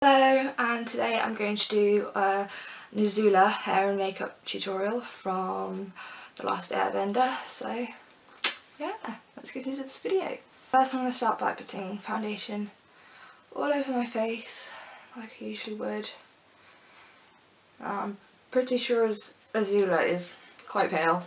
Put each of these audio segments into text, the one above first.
Hello, and today I'm going to do an Azula hair and makeup tutorial from The Last Airbender, so yeah, let's get into this video. First I'm going to start by putting foundation all over my face, like I usually would. I'm pretty sure Azula is quite pale,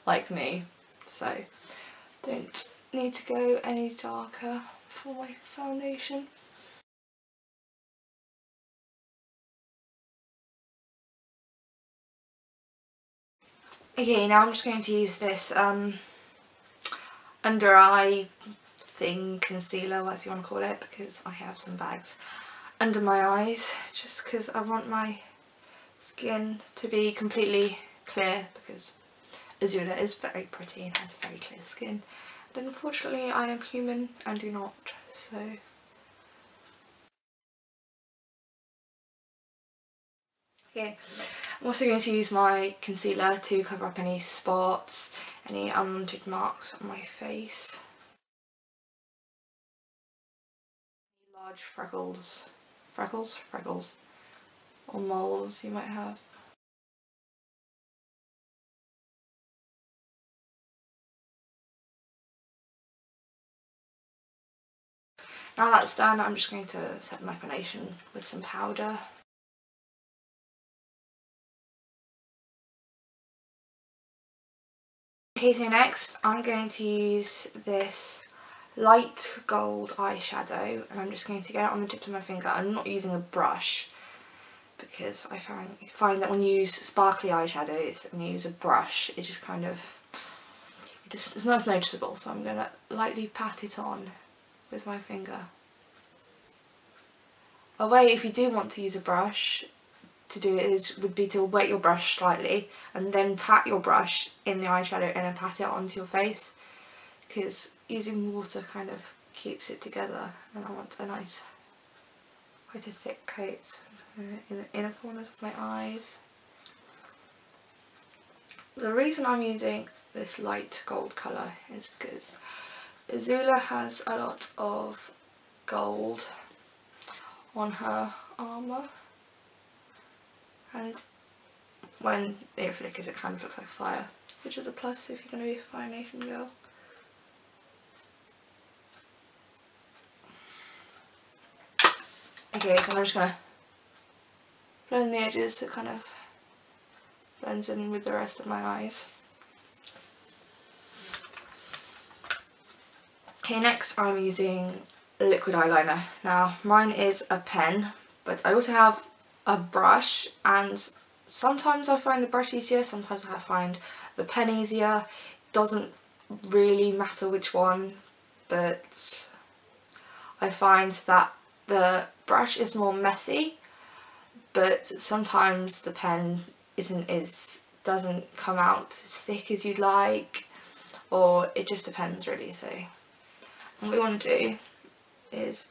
like me, so don't need to go any darker for my foundation. Okay, now I'm just going to use this under eye thing, concealer, whatever you want to call it, because I have some bags under my eyes, just because I want my skin to be completely clear, because Azula is very pretty and has very clear skin, and unfortunately I am human and do not, so... Okay, I'm also going to use my concealer to cover up any spots, any unwanted marks on my face. Large freckles, or moles you might have. Now that's done, I'm just going to set my foundation with some powder. Okay, so next I'm going to use this light gold eyeshadow, and I'm just going to get it on the tip of my finger. I'm not using a brush because I find that when you use sparkly eyeshadows and you use a brush, it just kind of, it's not as noticeable, so I'm going to lightly pat it on with my finger. A way, if you do want to use a brush, to do it would be to wet your brush slightly and then pat your brush in the eyeshadow and then pat it onto your face, because using water kind of keeps it together, and I want a nice, quite a thick coat in the inner corners of my eyes. The reason I'm using this light gold colour is because Azula has a lot of gold on her armour, and when it flickers it kind of looks like fire, which is a plus if you're going to be a foundation girl. Okay, so I'm just going to blend the edges so it kind of blends in with the rest of my eyes. Okay, next I'm using liquid eyeliner. Now mine is a pen, but I also have a brush, and sometimes I find the brush easier, sometimes I find the pen easier. It doesn't really matter which one, but I find that the brush is more messy, but sometimes the pen doesn't come out as thick as you'd like, or it just depends really. So what we want to do is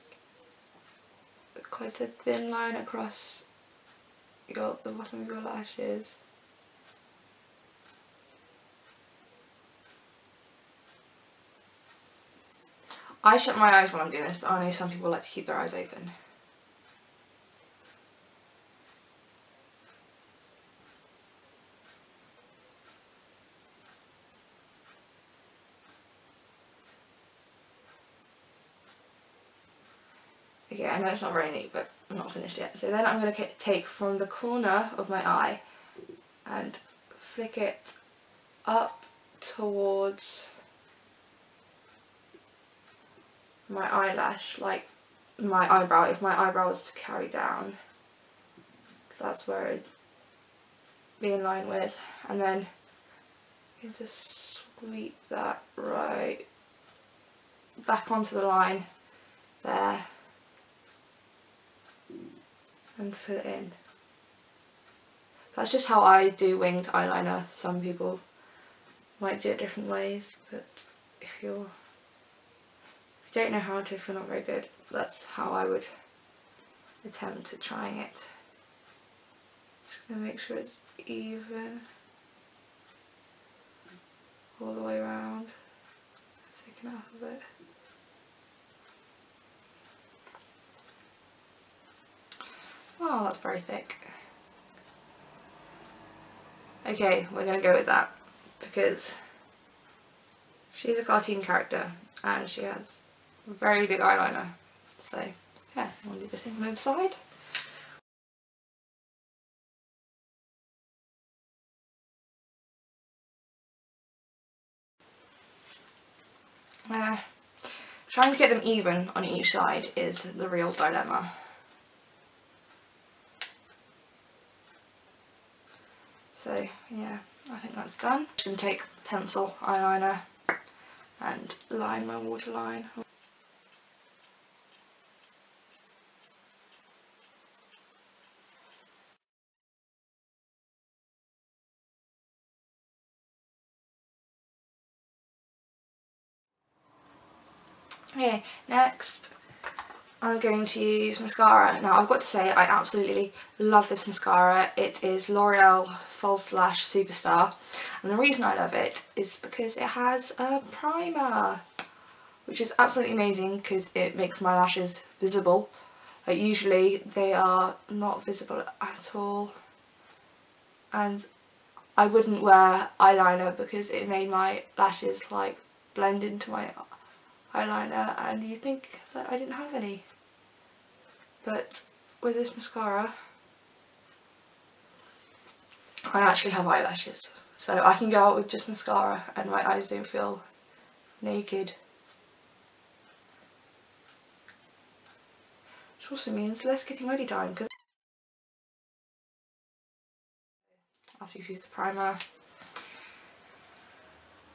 quite a thin line across the bottom of your lashes. I shut my eyes while I'm doing this, but I know some people like to keep their eyes open. Okay, I know it's not very neat, but I'm not finished yet. So then I'm going to take from the corner of my eye and flick it up towards my eyelash, like my eyebrow. If my eyebrow was to carry down, that's where it'd be in line with, and then you just sweep that right back onto the line there and fill it in. That's just how I do winged eyeliner. Some people might do it different ways, but if you don't know how to, if you're not very good, that's how I would attempt at trying it. Just going to make sure it's even all the way around, thicken up a bit. Oh, that's very thick. Okay, we're going to go with that because she's a cartoon character and she has a very big eyeliner. So yeah, I'll do the same on the side. Trying to get them even on each side is the real dilemma. So yeah, I think that's done. I'm just going to take pencil eyeliner and line my waterline. Okay, next I'm going to use mascara. Now I've got to say I absolutely love this mascara. It is L'Oreal False Lash Superstar, and the reason I love it is because it has a primer, which is absolutely amazing because it makes my lashes visible. Like usually they are not visible at all, and I wouldn't wear eyeliner because it made my lashes like blend into my eyeliner and you think that I didn't have any. But with this mascara I actually have eyelashes, so I can go out with just mascara and my eyes don't feel naked. Which also means less getting ready time, because after you've used the primer,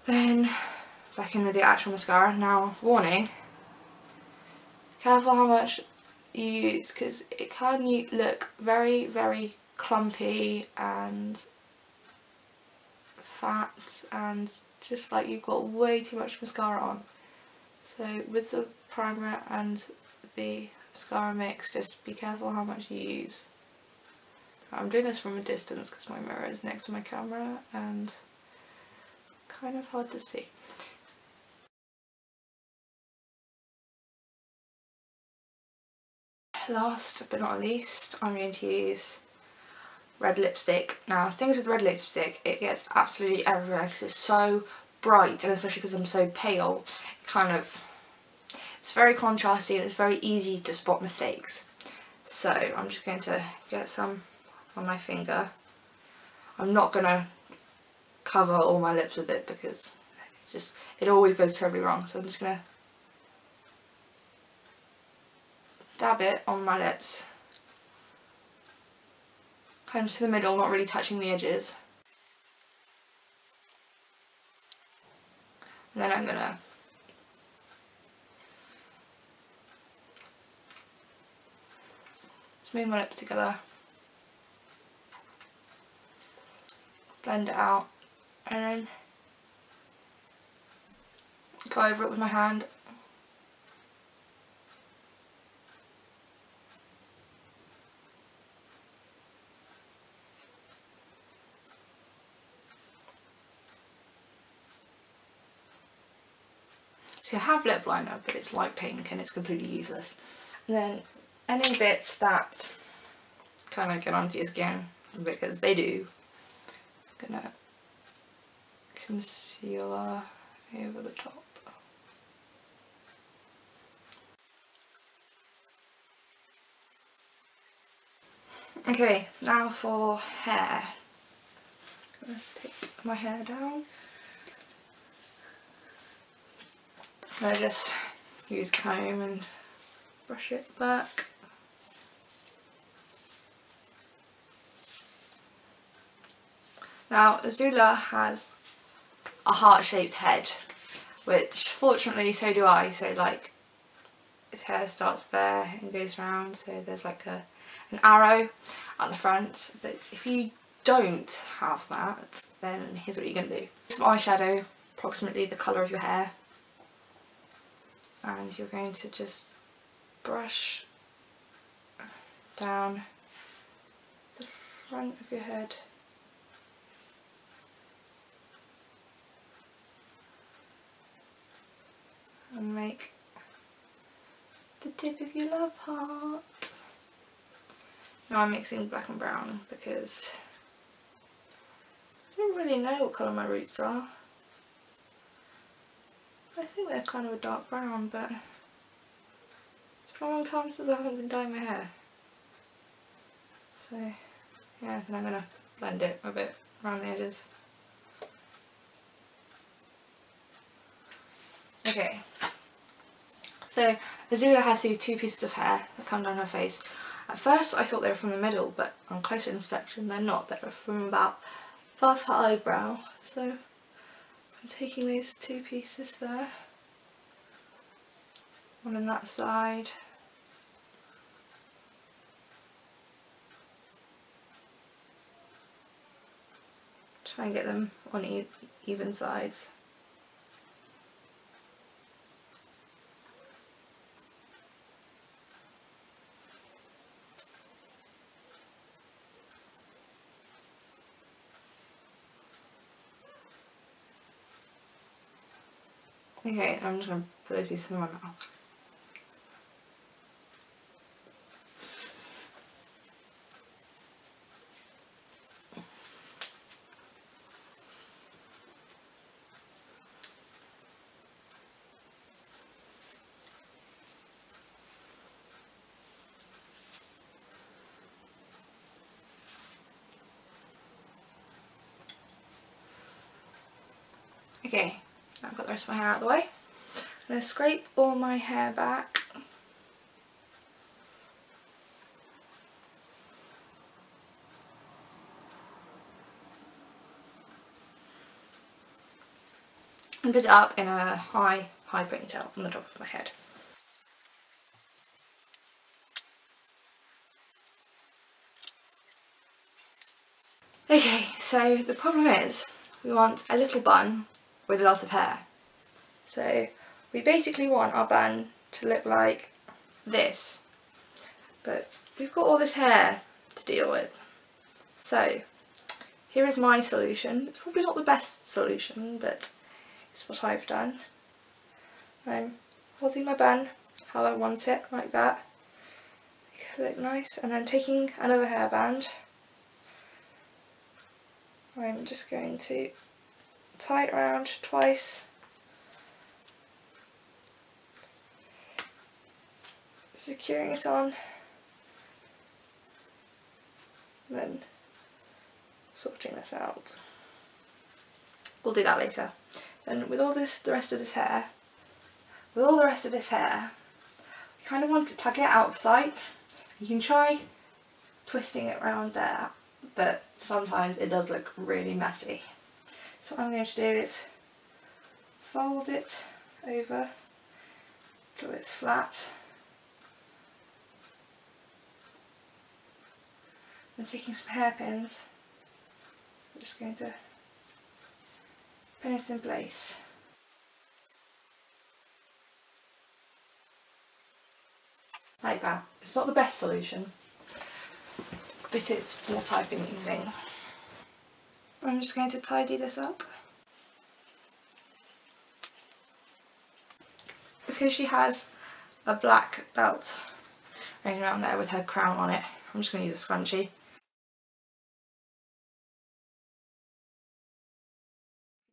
then back in with the actual mascara. Now warning, careful how much you use because it can look very, very clumpy and fat and just like you've got way too much mascara on. So with the primer and the mascara mix, just be careful how much you use. I'm doing this from a distance because my mirror is next to my camera and kind of hard to see. Last but not least, I'm going to use red lipstick. Now, things with red lipstick, it gets absolutely everywhere because it's so bright, and especially because I'm so pale, it's very contrasty and it's very easy to spot mistakes. So I'm just going to get some on my finger. I'm not going to cover all my lips with it because it always goes terribly wrong. So I'm just going to dab it on my lips, kind of to the middle, not really touching the edges. And then I'm going to smooth my lips together, blend it out, and then go over it with my hand. See, I have lip liner, but it's light pink and it's completely useless. And then any bits that kind of get onto your skin, because they do, I'm gonna concealer over the top. Okay, now for hair. I'm gonna take my hair down. I just use comb and brush it back. Now Azula has a heart-shaped head, which fortunately so do I, so like his hair starts there and goes round, so there's like an arrow at the front. But if you don't have that, then here's what you're going to do. Some eyeshadow, approximately the colour of your hair, and you're going to just brush down the front of your head. And make the tip of your love heart. Now I'm mixing black and brown because I don't really know what colour my roots are. I think they're kind of a dark brown, but it's been a long time since I haven't been dyeing my hair. So yeah, then I'm going to blend it a bit around the edges. Okay, so Azula has these two pieces of hair that come down her face. At first I thought they were from the middle, but on closer inspection they're not. They're from about above her eyebrow. So I'm taking these two pieces there, one on that side, try and get them on even sides. Okay, I'm just going to put those pieces in my mouth. Okay, now I've got the rest of my hair out of the way. I'm going to scrape all my hair back. And put it up in a high ponytail on the top of my head. Okay, so the problem is we want a little bun with a lot of hair. So we basically want our bun to look like this, but we've got all this hair to deal with. So here is my solution. It's probably not the best solution, but it's what I've done. I'm holding my bun how I want it, like that. Make it look nice, and then taking another hairband, I'm just going to tie it around twice, securing it on, then sorting this out. We'll do that later. And with all this, the rest of this hair, we kind of want to get it out of sight. You can try twisting it around there, but sometimes it does look really messy. So what I'm going to do is fold it over till it's flat. I'm taking some hairpins. I'm just going to pin it in place. Like that. It's not the best solution, but it's what I've been using. I'm just going to tidy this up. Because she has a black belt running around there with her crown on it, I'm just going to use a scrunchie.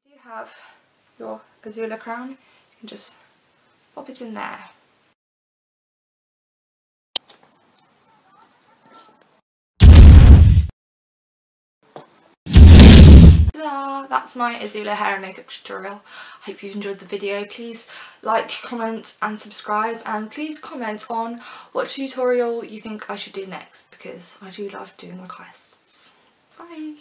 If you have your Azula crown, you can just pop it in there. That's my Azula hair and makeup tutorial. I hope you've enjoyed the video. Please like, comment and subscribe, and please comment on what tutorial you think I should do next, because I do love doing requests. Bye!